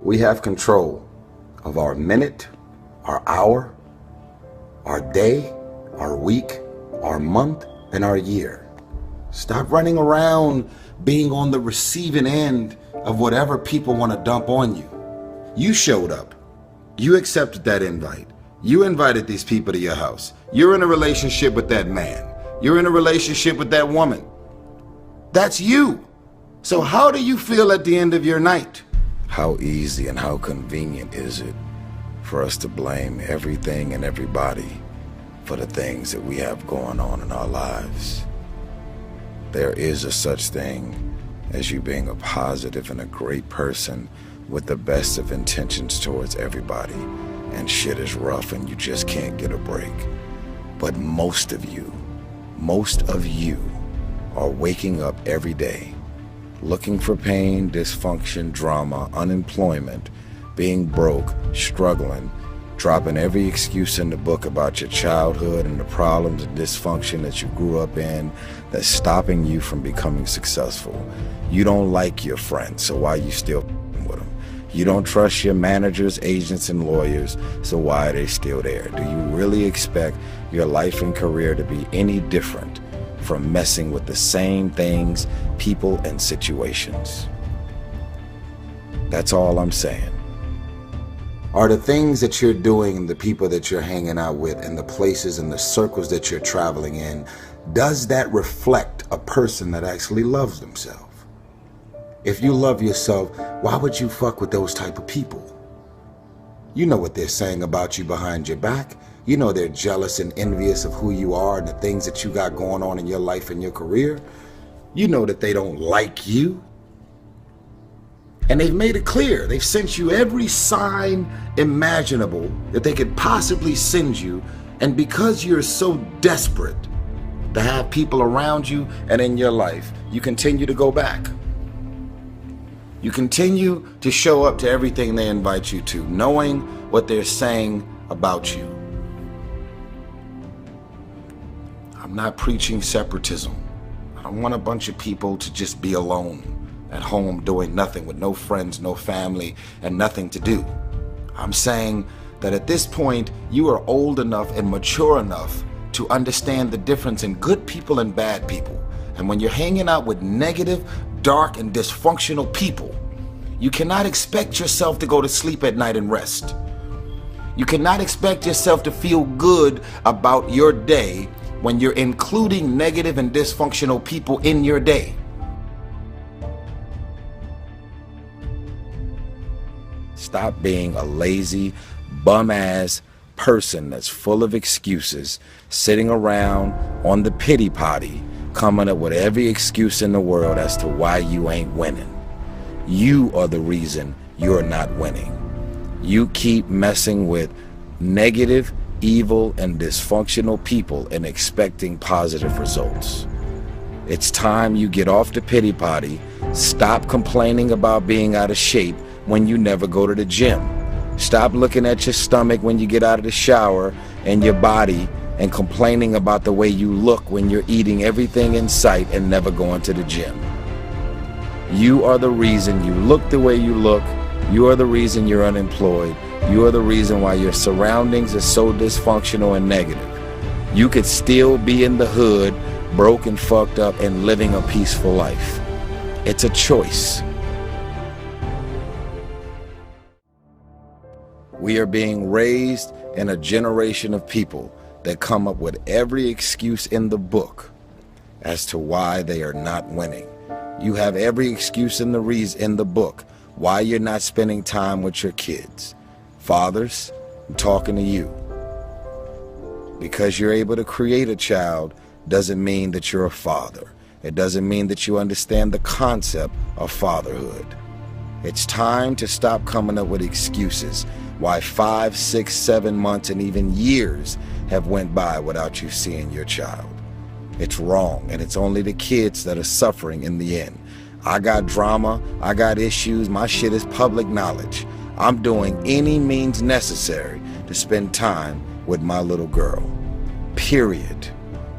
We have control of our minute, our hour, our day, our week, our month, and our year. Stop running around being on the receiving end of whatever people want to dump on you. You showed up. You accepted that invite. You invited these people to your house. You're in a relationship with that man. You're in a relationship with that woman. That's you. So how do you feel at the end of your night? How easy and how convenient is it for us to blame everything and everybody for the things that we have going on in our lives? There is a such thing as you being a positive and a great person with the best of intentions towards everybody, and shit is rough and you just can't get a break. But most of you are waking up every day looking for pain, dysfunction, drama, unemployment, being broke, struggling, dropping every excuse in the book about your childhood and the problems and dysfunction that you grew up in that's stopping you from becoming successful. You don't like your friends, so why are you still with them? You don't trust your managers, agents, and lawyers, so why are they still there? Do you really expect your life and career to be any different from messing with the same things, people, and situations? That's all I'm saying. Are the things that you're doing and the people that you're hanging out with and the places and the circles that you're traveling in, does that reflect a person that actually loves themselves? If you love yourself, why would you fuck with those type of people? You know what they're saying about you behind your back. You know they're jealous and envious of who you are and the things that you got going on in your life and your career. You know that they don't like you. And they've made it clear. They've sent you every sign imaginable that they could possibly send you. And because you're so desperate to have people around you and in your life, you continue to go back. You continue to show up to everything they invite you to, knowing what they're saying about you. I'm not preaching separatism. I don't want a bunch of people to just be alone at home doing nothing with no friends, no family, and nothing to do. I'm saying that at this point, you are old enough and mature enough to understand the difference in good people and bad people. And when you're hanging out with negative, dark, and dysfunctional people, you cannot expect yourself to go to sleep at night and rest. You cannot expect yourself to feel good about your day when you're including negative and dysfunctional people in your day. Stop being a lazy, bum-ass person that's full of excuses, sitting around on the pity potty, coming up with every excuse in the world as to why you ain't winning. You are the reason you're not winning. You keep messing with negative, evil, and dysfunctional people and expecting positive results. It's time you get off the pity potty, stop complaining about being out of shape when you never go to the gym. Stop looking at your stomach when you get out of the shower and your body and complaining about the way you look when you're eating everything in sight and never going to the gym. You are the reason you look the way you look. You are the reason you're unemployed. You are the reason why your surroundings are so dysfunctional and negative. You could still be in the hood, broke and fucked up, and living a peaceful life. It's a choice. We are being raised in a generation of people that come up with every excuse in the book as to why they are not winning. You have every excuse in the book why you're not spending time with your kids. Fathers, I'm talking to you. Because you're able to create a child doesn't mean that you're a father. It doesn't mean that you understand the concept of fatherhood. It's time to stop coming up with excuses why 5, 6, 7 months and even years have went by without you seeing your child. It's wrong, and it's only the kids that are suffering in the end. I got drama, I got issues, my shit is public knowledge. I'm doing any means necessary to spend time with my little girl. Period.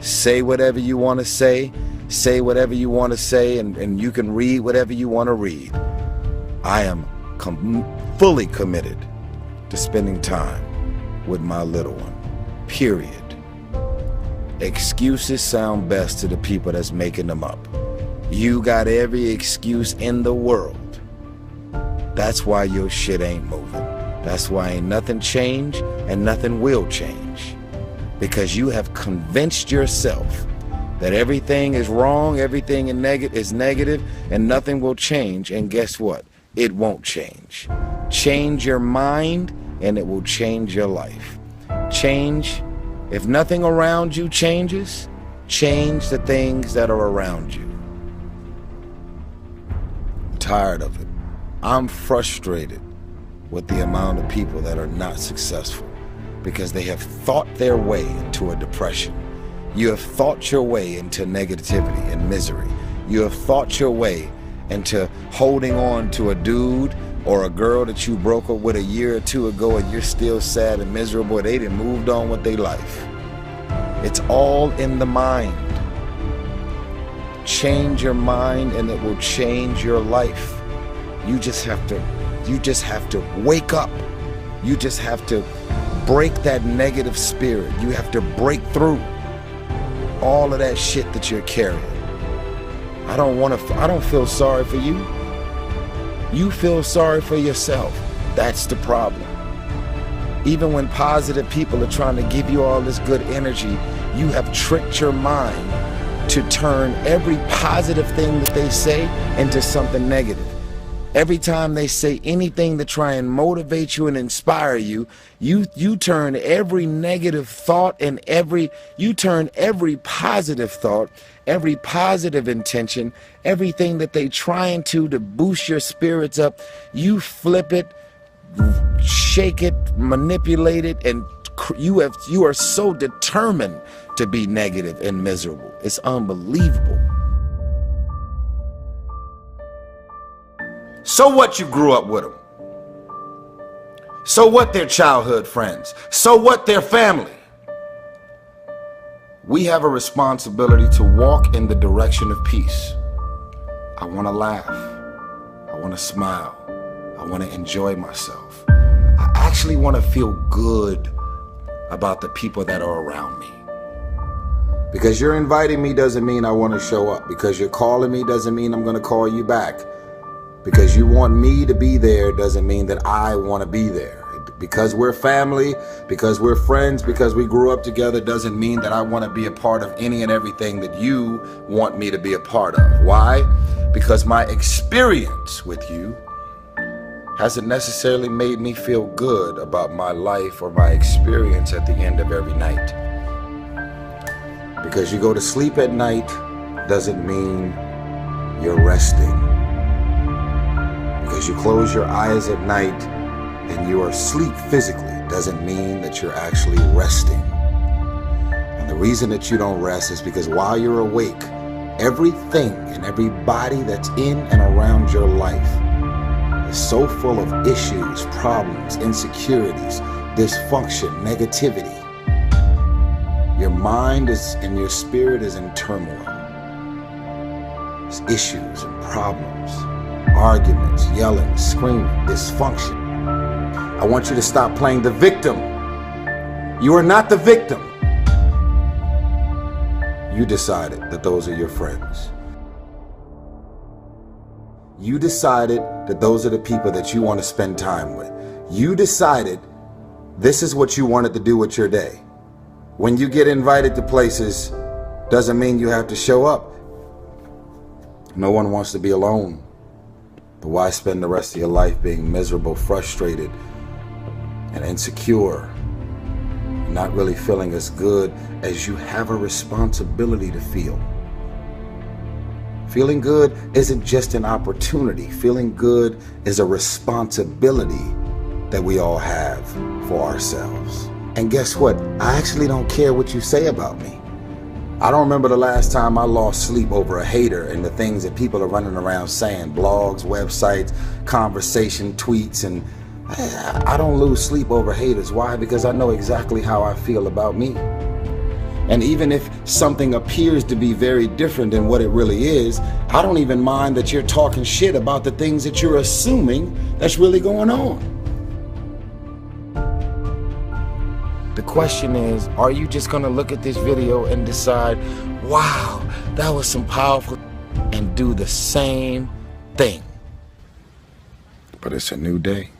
Say whatever you want to say whatever you want to say, and you can read whatever you want to read. I am fully committed to spending time with my little one, period. Excuses sound best to the people that's making them up. You got every excuse in the world. That's why your shit ain't moving. That's why ain't nothing changed and nothing will change. Because you have convinced yourself that everything is wrong, everything is negative, and nothing will change. And guess what? It won't change. Change your mind and it will change your life. Change. If nothing around you changes, change the things that are around you. I'm tired of it. I'm frustrated with the amount of people that are not successful because they have thought their way into a depression. You have thought your way into negativity and misery. You have thought your way into holding on to a dude or a girl that you broke up with a year or two ago and you're still sad and miserable. They done moved on with their life. It's all in the mind. Change your mind and it will change your life. You just have to wake up. You just have to break that negative spirit. You have to break through all of that shit that you're carrying. I don't feel sorry for you. You feel sorry for yourself. That's the problem. Even when positive people are trying to give you all this good energy, you have tricked your mind to turn every positive thing that they say into something negative. Every time they say anything to try and motivate you and inspire you, you turn every negative thought and you turn every positive thought, every positive intention, everything that they trying to boost your spirits up, you flip it, shake it, manipulate it, and you are so determined to be negative and miserable. It's unbelievable. So what you grew up with them? So what their childhood friends? So what their family? We have a responsibility to walk in the direction of peace. I want to laugh. I want to smile. I want to enjoy myself. I actually want to feel good about the people that are around me. Because you're inviting me doesn't mean I want to show up. Because you're calling me doesn't mean I'm going to call you back. Because you want me to be there doesn't mean that I want to be there. Because we're family, because we're friends, because we grew up together doesn't mean that I want to be a part of any and everything that you want me to be a part of. Why? Because my experience with you hasn't necessarily made me feel good about my life or my experience at the end of every night. Because you go to sleep at night doesn't mean you're resting. Because you close your eyes at night and you are asleep physically doesn't mean that you're actually resting. And the reason that you don't rest is because while you're awake, everything and everybody that's in and around your life is so full of issues, problems, insecurities, dysfunction, negativity. Your mind and your spirit is in turmoil. There's issues and problems, arguments, yelling, screaming, dysfunction. I want you to stop playing the victim. You are not the victim. You decided that those are your friends. You decided that those are the people that you want to spend time with. You decided this is what you wanted to do with your day. When you get invited to places, doesn't mean you have to show up. No one wants to be alone. But why spend the rest of your life being miserable, frustrated, and insecure, not really feeling as good as you have a responsibility to feel? Feeling good isn't just an opportunity. Feeling good is a responsibility that we all have for ourselves. And guess what? I actually don't care what you say about me. I don't remember the last time I lost sleep over a hater and the things that people are running around saying, blogs, websites, conversation, tweets, and I don't lose sleep over haters. Why? Because I know exactly how I feel about me. And even if something appears to be very different than what it really is, I don't even mind that you're talking shit about the things that you're assuming that's really going on. The question is, are you just gonna look at this video and decide, wow, that was some powerful, and do the same thing? But it's a new day.